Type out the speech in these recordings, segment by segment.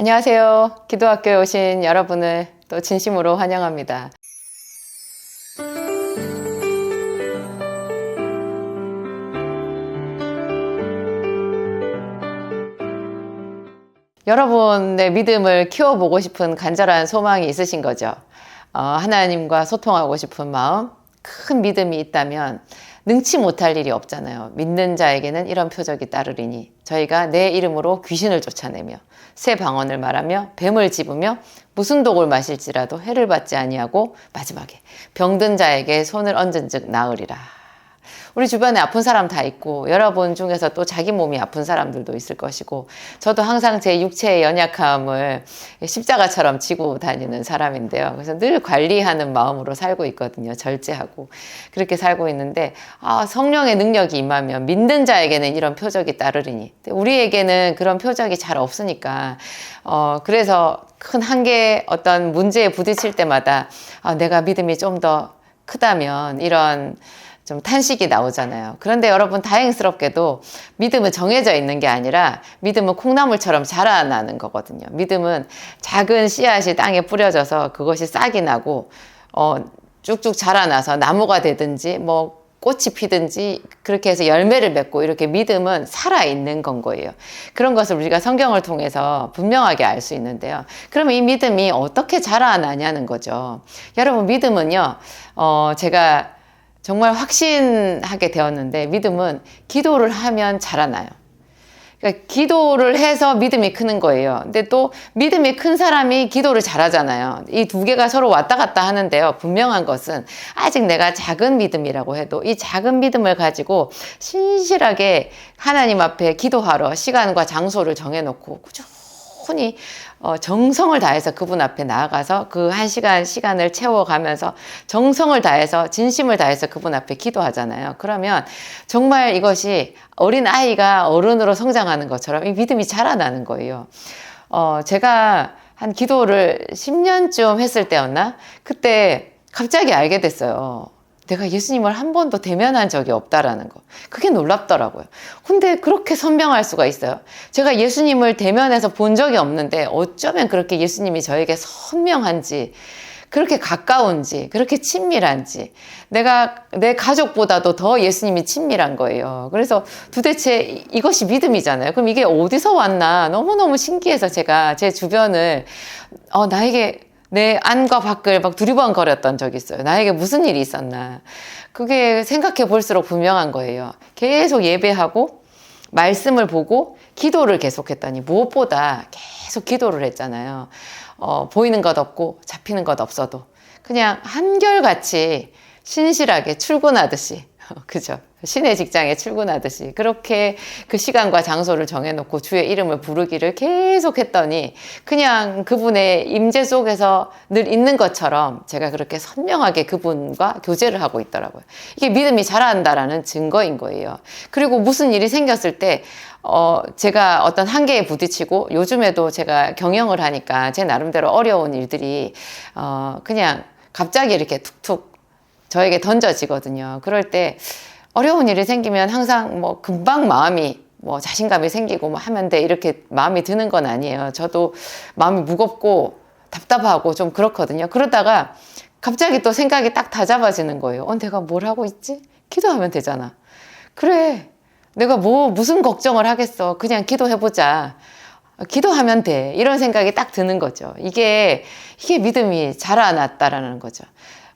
안녕하세요. 기도학교에 오신 여러분을 또 진심으로 환영합니다. 여러분의 믿음을 키워보고 싶은 간절한 소망이 있으신 거죠. 하나님과 소통하고 싶은 마음, 큰 믿음이 있다면 능치 못할 일이 없잖아요. 믿는 자에게는 이런 표적이 따르리니 저희가 내 이름으로 귀신을 쫓아내며 새 방언을 말하며 뱀을 집으며 무슨 독을 마실지라도 해를 받지 아니하고 마지막에 병든 자에게 손을 얹은 즉 나으리라. 우리 주변에 아픈 사람 다 있고 여러분 중에서 또 자기 몸이 아픈 사람들도 있을 것이고 저도 항상 제 육체의 연약함을 십자가처럼 지고 다니는 사람인데요. 그래서 늘 관리하는 마음으로 살고 있거든요. 절제하고 그렇게 살고 있는데 성령의 능력이 임하면 믿는 자에게는 이런 표적이 따르리니 우리에게는 그런 표적이 잘 없으니까 그래서 큰 한계 어떤 문제에 부딪힐 때마다 내가 믿음이 좀 더 크다면 이런 좀 탄식이 나오잖아요. 그런데 여러분 다행스럽게도 믿음은 정해져 있는 게 아니라 믿음은 콩나물처럼 자라나는 거거든요. 믿음은 작은 씨앗이 땅에 뿌려져서 그것이 싹이 나고 쭉쭉 자라나서 나무가 되든지 뭐 꽃이 피든지 그렇게 해서 열매를 맺고 이렇게 믿음은 살아있는 건 거예요. 그런 것을 우리가 성경을 통해서 분명하게 알 수 있는데요. 그러면 이 믿음이 어떻게 자라나냐는 거죠. 여러분 믿음은요. 제가 정말 확신하게 되었는데 믿음은 기도를 하면 자라나요. 그러니까 기도를 해서 믿음이 크는 거예요. 근데 또 믿음이 큰 사람이 기도를 잘하잖아요. 이 두 개가 서로 왔다 갔다 하는데요. 분명한 것은 아직 내가 작은 믿음이라고 해도 이 작은 믿음을 가지고 신실하게 하나님 앞에 기도하러 시간과 장소를 정해놓고 꾸준히 정성을 다해서 그분 앞에 나아가서 그 한 시간을 채워가면서 정성을 다해서 진심을 다해서 그분 앞에 기도하잖아요. 그러면 정말 이것이 어린 아이가 어른으로 성장하는 것처럼 이 믿음이 자라나는 거예요. 제가 한 기도를 10년쯤 했을 때였나? 그때 갑자기 알게 됐어요. 내가 예수님을 한 번도 대면한 적이 없다라는 거. 그게 놀랍더라고요. 근데 그렇게 선명할 수가 있어요. 제가 예수님을 대면해서 본 적이 없는데 어쩌면 그렇게 예수님이 저에게 선명한지, 그렇게 가까운지, 그렇게 친밀한지, 내가 내 가족보다도 더 예수님이 친밀한 거예요. 그래서 도대체 이것이 믿음이잖아요. 그럼 이게 어디서 왔나 너무너무 신기해서 제가 제 주변을 나에게 내 안과 밖을 막 두리번거렸던 적이 있어요. 나에게 무슨 일이 있었나. 그게 생각해 볼수록 분명한 거예요. 계속 예배하고 말씀을 보고 기도를 계속했더니 무엇보다 계속 기도를 했잖아요. 보이는 것 없고 잡히는 것 없어도 그냥 한결같이 신실하게 출근하듯이 그죠? 신의 직장에 출근하듯이 그렇게 그 시간과 장소를 정해놓고 주의 이름을 부르기를 계속 했더니 그냥 그분의 임재 속에서 늘 있는 것처럼 제가 그렇게 선명하게 그분과 교제를 하고 있더라고요. 이게 믿음이 자란다라는 증거인 거예요. 그리고 무슨 일이 생겼을 때 제가 어떤 한계에 부딪히고 요즘에도 제가 경영을 하니까 제 나름대로 어려운 일들이 그냥 갑자기 이렇게 툭툭 저에게 던져지거든요. 그럴 때 어려운 일이 생기면 항상 뭐 금방 마음이 뭐 자신감이 생기고 뭐 하면 돼 이렇게 마음이 드는 건 아니에요. 저도 마음이 무겁고 답답하고 좀 그렇거든요. 그러다가 갑자기 또 생각이 딱 다잡아지는 거예요. 내가 뭘 하고 있지? 기도하면 되잖아. 그래. 내가 무슨 걱정을 하겠어. 그냥 기도해보자. 기도하면 돼. 이런 생각이 딱 드는 거죠. 이게 믿음이 자라났다라는 거죠.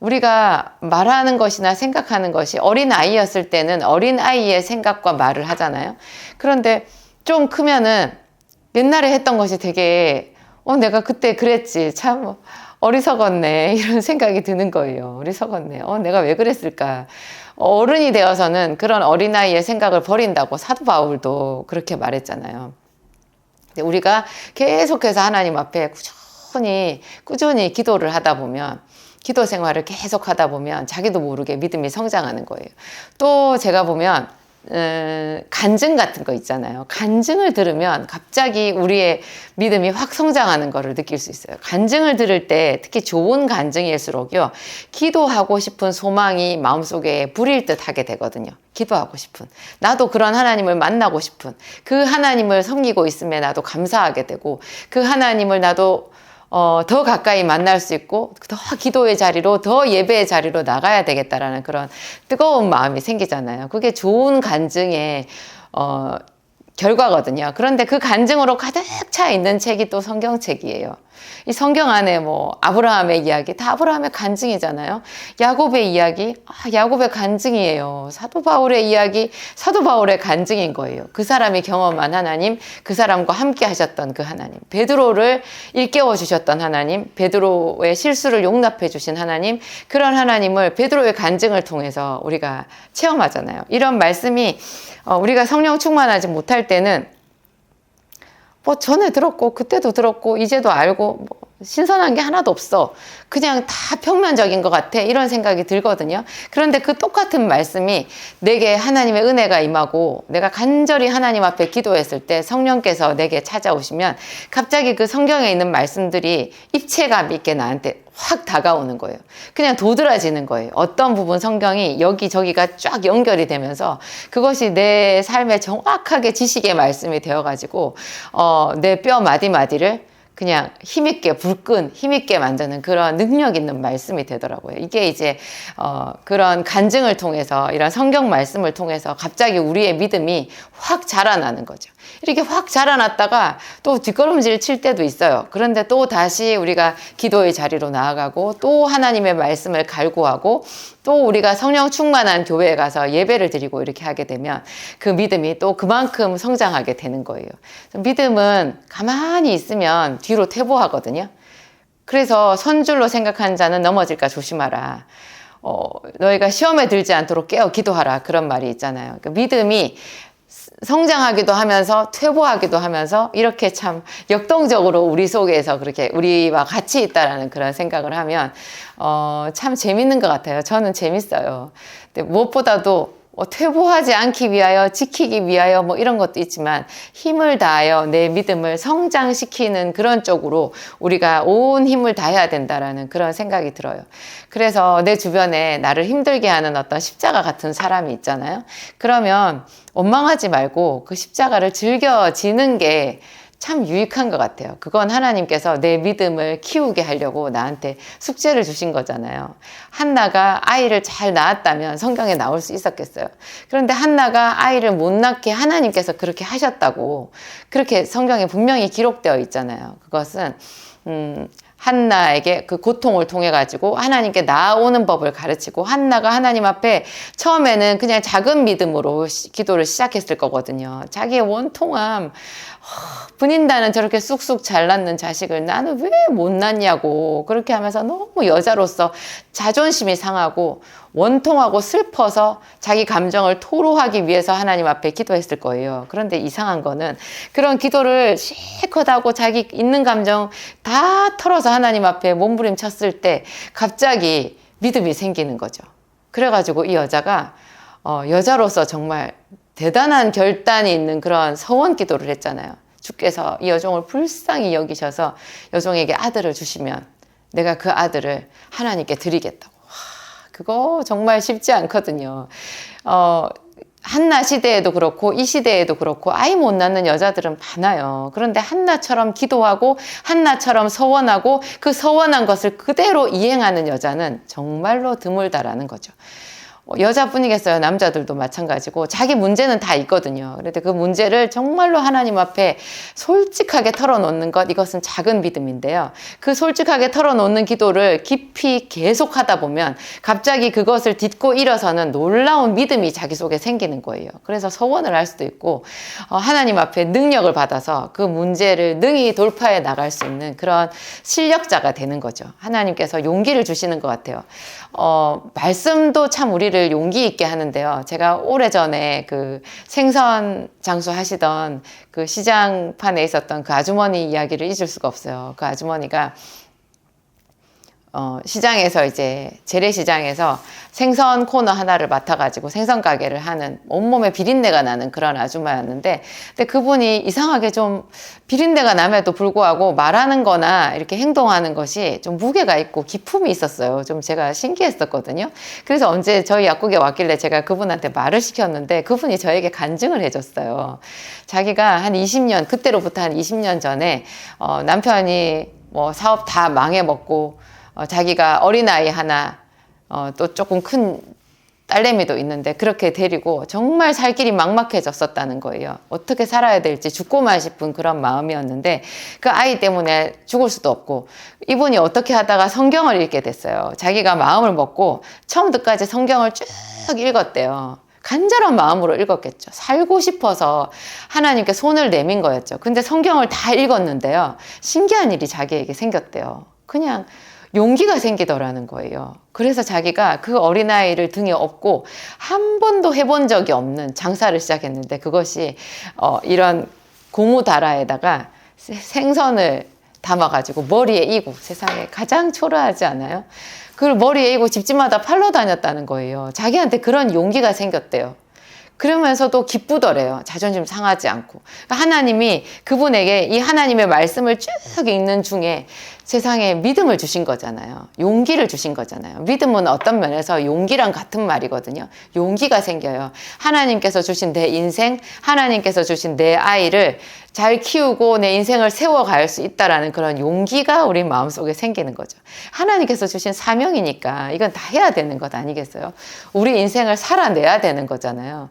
우리가 말하는 것이나 생각하는 것이 어린아이였을 때는 어린아이의 생각과 말을 하잖아요. 그런데 좀 크면은 옛날에 했던 것이 되게 내가 그때 그랬지. 참 어리석었네. 이런 생각이 드는 거예요. 어리석었네. 내가 왜 그랬을까. 어른이 되어서는 그런 어린아이의 생각을 버린다고 사도 바울도 그렇게 말했잖아요. 근데 우리가 계속해서 하나님 앞에 꾸준히 기도를 하다 보면 기도 생활을 계속 하다 보면 자기도 모르게 믿음이 성장하는 거예요. 또 제가 보면 간증 같은 거 있잖아요. 간증을 들으면 갑자기 우리의 믿음이 확 성장하는 거를 느낄 수 있어요. 간증을 들을 때 특히 좋은 간증일수록요, 기도하고 싶은 소망이 마음속에 불일 듯 하게 되거든요. 기도하고 싶은, 나도 그런 하나님을 만나고 싶은, 그 하나님을 섬기고 있음에 나도 감사하게 되고, 그 하나님을 나도 더 가까이 만날 수 있고 더 기도의 자리로, 더 예배의 자리로 나가야 되겠다라는 그런 뜨거운 마음이 생기잖아요. 그게 좋은 간증의 결과거든요. 그런데 그 간증으로 가득 차 있는 책이 또 성경책이에요. 이 성경 안에 뭐 아브라함의 이야기, 다 아브라함의 간증이잖아요. 야곱의 이야기, 야곱의 간증이에요. 사도 바울의 이야기, 사도 바울의 간증인 거예요. 그 사람이 경험한 하나님, 그 사람과 함께 하셨던 그 하나님, 베드로를 일깨워 주셨던 하나님, 베드로의 실수를 용납해 주신 하나님, 그런 하나님을 베드로의 간증을 통해서 우리가 체험하잖아요. 이런 말씀이 우리가 성령 충만하지 못할 때는 뭐 전에 들었고 그때도 들었고 이제도 알고 뭐 신선한 게 하나도 없어, 그냥 다 평면적인 것 같아, 이런 생각이 들거든요. 그런데 그 똑같은 말씀이 내게 하나님의 은혜가 임하고 내가 간절히 하나님 앞에 기도했을 때 성령께서 내게 찾아오시면 갑자기 그 성경에 있는 말씀들이 입체감 있게 나한테 확 다가오는 거예요. 그냥 도드라지는 거예요. 어떤 부분 성경이 여기저기가 쫙 연결이 되면서 그것이 내 삶에 정확하게 지식의 말씀이 되어가지고 내 뼈 마디마디를 그냥 힘있게 불끈 힘있게 만드는 그런 능력 있는 말씀이 되더라고요. 이게 이제 그런 간증을 통해서, 이런 성경 말씀을 통해서 갑자기 우리의 믿음이 확 자라나는 거죠. 이렇게 확 자라났다가 또 뒷걸음질 칠 때도 있어요. 그런데 또 다시 우리가 기도의 자리로 나아가고 또 하나님의 말씀을 갈구하고 또 우리가 성령 충만한 교회에 가서 예배를 드리고 이렇게 하게 되면 그 믿음이 또 그만큼 성장하게 되는 거예요. 믿음은 가만히 있으면 뒤로 퇴보하거든요. 그래서 선줄로 생각하는 자는 넘어질까 조심하라. 너희가 시험에 들지 않도록 깨어 기도하라, 그런 말이 있잖아요. 그러니까 믿음이 성장하기도 하면서 퇴보하기도 하면서 이렇게 참 역동적으로 우리 속에서 그렇게 우리와 같이 있다라는 그런 생각을 하면 참 재밌는 것 같아요. 저는 재밌어요. 근데 무엇보다도 퇴보하지 않기 위하여, 지키기 위하여 뭐 이런 것도 있지만 힘을 다하여 내 믿음을 성장시키는 그런 쪽으로 우리가 온 힘을 다해야 된다라는 그런 생각이 들어요. 그래서 내 주변에 나를 힘들게 하는 어떤 십자가 같은 사람이 있잖아요. 그러면 원망하지 말고 그 십자가를 즐겨 지는 게 참 유익한 것 같아요. 그건 하나님께서 내 믿음을 키우게 하려고 나한테 숙제를 주신 거잖아요. 한나가 아이를 잘 낳았다면 성경에 나올 수 있었겠어요. 그런데 한나가 아이를 못 낳게 하나님께서 그렇게 하셨다고 그렇게 성경에 분명히 기록되어 있잖아요. 그것은 한나에게 그 고통을 통해 가지고 하나님께 나아오는 법을 가르치고, 한나가 하나님 앞에 처음에는 그냥 작은 믿음으로 기도를 시작했을 거거든요. 자기의 원통함, 분인다는 저렇게 쑥쑥 잘 낳는 자식을 나는 왜 못 낳냐고 그렇게 하면서 너무 여자로서 자존심이 상하고 원통하고 슬퍼서 자기 감정을 토로하기 위해서 하나님 앞에 기도했을 거예요. 그런데 이상한 거는 그런 기도를 실컷 하고 자기 있는 감정 다 털어서 하나님 앞에 몸부림쳤을 때 갑자기 믿음이 생기는 거죠. 그래가지고 이 여자가 여자로서 정말 대단한 결단이 있는 그런 서원 기도를 했잖아요. 주께서 이 여종을 불쌍히 여기셔서 여종에게 아들을 주시면 내가 그 아들을 하나님께 드리겠다고. 그거 정말 쉽지 않거든요. 한나 시대에도 그렇고 이 시대에도 그렇고 아이 못 낳는 여자들은 많아요. 그런데 한나처럼 기도하고 한나처럼 서원하고 그 서원한 것을 그대로 이행하는 여자는 정말로 드물다라는 거죠. 여자뿐이겠어요. 남자들도 마찬가지고 자기 문제는 다 있거든요. 그런데 그 문제를 정말로 하나님 앞에 솔직하게 털어놓는 것, 이것은 작은 믿음인데요. 그 솔직하게 털어놓는 기도를 깊이 계속하다 보면 갑자기 그것을 딛고 일어서는 놀라운 믿음이 자기 속에 생기는 거예요. 그래서 서원을 할 수도 있고 하나님 앞에 능력을 받아서 그 문제를 능히 돌파해 나갈 수 있는 그런 실력자가 되는 거죠. 하나님께서 용기를 주시는 것 같아요. 말씀도 참 우리를 용기 있게 하는데요. 제가 오래전에 그 생선 장수 하시던 그 시장판에 있었던 그 아주머니 이야기를 잊을 수가 없어요. 그 아주머니가 시장에서 이제 재래시장에서 생선 코너 하나를 맡아가지고 생선 가게를 하는 온몸에 비린내가 나는 그런 아줌마였는데, 근데 그분이 이상하게 좀 비린내가 남에도 불구하고 말하는 거나 이렇게 행동하는 것이 좀 무게가 있고 기품이 있었어요. 좀 제가 신기했었거든요. 그래서 언제 저희 약국에 왔길래 제가 그분한테 말을 시켰는데 그분이 저에게 간증을 해줬어요. 자기가 한 20년, 그때로부터 한 20년 전에 남편이 뭐 사업 다 망해먹고 자기가 어린아이 하나 또 조금 큰 딸내미도 있는데 그렇게 데리고 정말 살 길이 막막해졌었다는 거예요. 어떻게 살아야 될지 죽고만 싶은 그런 마음이었는데 그 아이 때문에 죽을 수도 없고, 이분이 어떻게 하다가 성경을 읽게 됐어요. 자기가 마음을 먹고 처음부터까지 성경을 쭉 읽었대요. 간절한 마음으로 읽었겠죠. 살고 싶어서 하나님께 손을 내민 거였죠. 근데 성경을 다 읽었는데요, 신기한 일이 자기에게 생겼대요. 그냥 용기가 생기더라는 거예요. 그래서 자기가 그 어린아이를 등에 업고 한 번도 해본 적이 없는 장사를 시작했는데, 그것이 이런 고무다라에다가 생선을 담아가지고 머리에 이고, 세상에 가장 초라하지 않아요? 그걸 머리에 이고 집집마다 팔러 다녔다는 거예요. 자기한테 그런 용기가 생겼대요. 그러면서도 기쁘더래요. 자존심 상하지 않고. 하나님이 그분에게 이 하나님의 말씀을 쭉 읽는 중에 세상에 믿음을 주신 거잖아요. 용기를 주신 거잖아요. 믿음은 어떤 면에서 용기랑 같은 말이거든요. 용기가 생겨요. 하나님께서 주신 내 인생, 하나님께서 주신 내 아이를 잘 키우고 내 인생을 세워갈 수 있다라는 그런 용기가 우리 마음속에 생기는 거죠. 하나님께서 주신 사명이니까 이건 다 해야 되는 것 아니겠어요? 우리 인생을 살아내야 되는 거잖아요.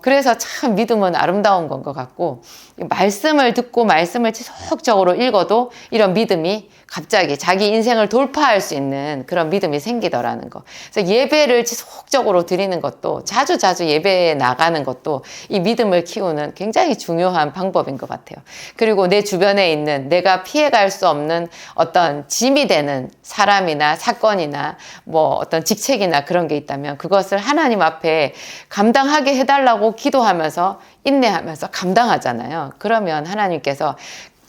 그래서 참 믿음은 아름다운 건 것 같고, 말씀을 듣고 말씀을 지속적으로 읽어도 이런 믿음이 갑자기 자기 인생을 돌파할 수 있는 그런 믿음이 생기더라는 거. 그래서 예배를 지속적으로 드리는 것도, 자주자주 예배에 나가는 것도 이 믿음을 키우는 굉장히 중요한 방법인 것 같아요. 그리고 내 주변에 있는 내가 피해갈 수 없는 어떤 짐이 되는 사람이나 사건이나 뭐 어떤 직책이나 그런 게 있다면 그것을 하나님 앞에 감당하게 해달라고 기도하면서 인내하면서 감당하잖아요. 그러면 하나님께서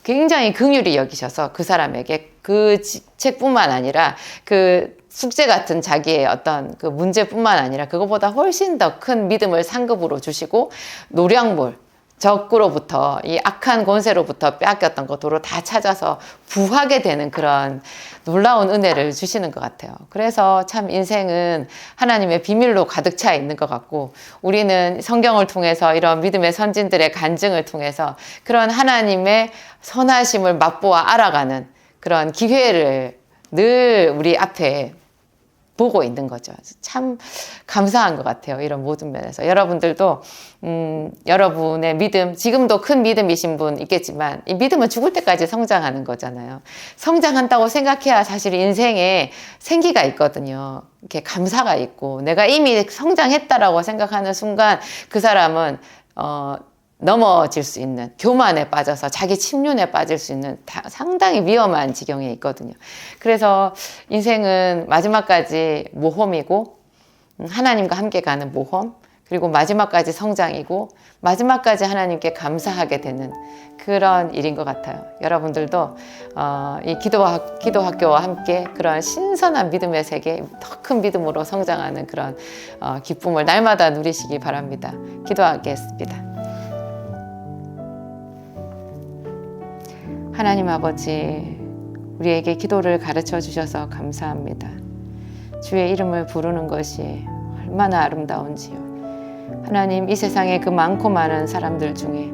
굉장히 긍휼히 여기셔서 그 사람에게 그 직책뿐만 아니라 그 숙제 같은 자기의 어떤 그 문제뿐만 아니라 그것보다 훨씬 더 큰 믿음을 상급으로 주시고, 노량물, 적으로부터, 이 악한 권세로부터 빼앗겼던 것 도로 다 찾아서 부하게 되는 그런 놀라운 은혜를 주시는 것 같아요. 그래서 참 인생은 하나님의 비밀로 가득 차 있는 것 같고, 우리는 성경을 통해서 이런 믿음의 선진들의 간증을 통해서 그런 하나님의 선하심을 맛보아 알아가는 그런 기회를 늘 우리 앞에 보고 있는 거죠. 참 감사한 것 같아요. 이런 모든 면에서. 여러분들도 여러분의 믿음, 지금도 큰 믿음이신 분 있겠지만 이 믿음은 죽을 때까지 성장하는 거잖아요. 성장한다고 생각해야 사실 인생에 생기가 있거든요. 이렇게 감사가 있고, 내가 이미 성장했다라고 생각하는 순간 그 사람은 넘어질 수 있는, 교만에 빠져서 자기 침륜에 빠질 수 있는 상당히 위험한 지경에 있거든요. 그래서 인생은 마지막까지 모험이고, 하나님과 함께 가는 모험, 그리고 마지막까지 성장이고, 마지막까지 하나님께 감사하게 되는 그런 일인 것 같아요. 여러분들도 이 기도학교와 함께 그런 신선한 믿음의 세계, 더 큰 믿음으로 성장하는 그런 기쁨을 날마다 누리시기 바랍니다. 기도하겠습니다. 하나님 아버지, 우리에게 기도를 가르쳐 주셔서 감사합니다. 주의 이름을 부르는 것이 얼마나 아름다운지요. 하나님, 이 세상에 그 많고 많은 사람들 중에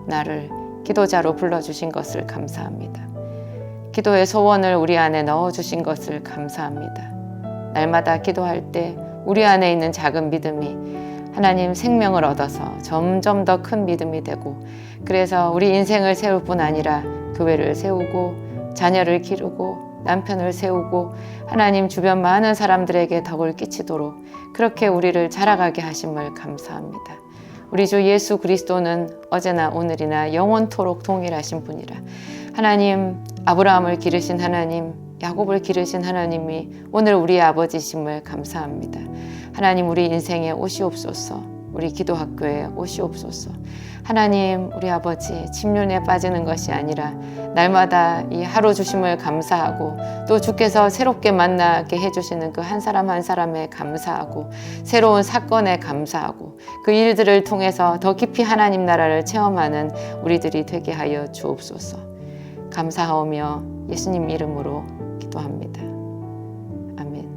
나를 기도자로 불러주신 것을 감사합니다. 기도의 소원을 우리 안에 넣어주신 것을 감사합니다. 날마다 기도할 때 우리 안에 있는 작은 믿음이 하나님 생명을 얻어서 점점 더 큰 믿음이 되고, 그래서 우리 인생을 세울 뿐 아니라 교회를 세우고 자녀를 기르고 남편을 세우고 하나님 주변 많은 사람들에게 덕을 끼치도록 그렇게 우리를 자라가게 하심을 감사합니다. 우리 주 예수 그리스도는 어제나 오늘이나 영원토록 동일하신 분이라. 하나님, 아브라함을 기르신 하나님, 야곱을 기르신 하나님이 오늘 우리의 아버지심을 감사합니다. 하나님, 우리 인생에 오시옵소서. 우리 기도학교에 오시옵소서. 하나님, 우리 아버지 침륜에 빠지는 것이 아니라 날마다 이 하루 주심을 감사하고 또 주께서 새롭게 만나게 해주시는 그 한 사람 한 사람에 감사하고 새로운 사건에 감사하고 그 일들을 통해서 더 깊이 하나님 나라를 체험하는 우리들이 되게 하여 주옵소서. 감사하오며 예수님 이름으로 기도합니다. 아멘.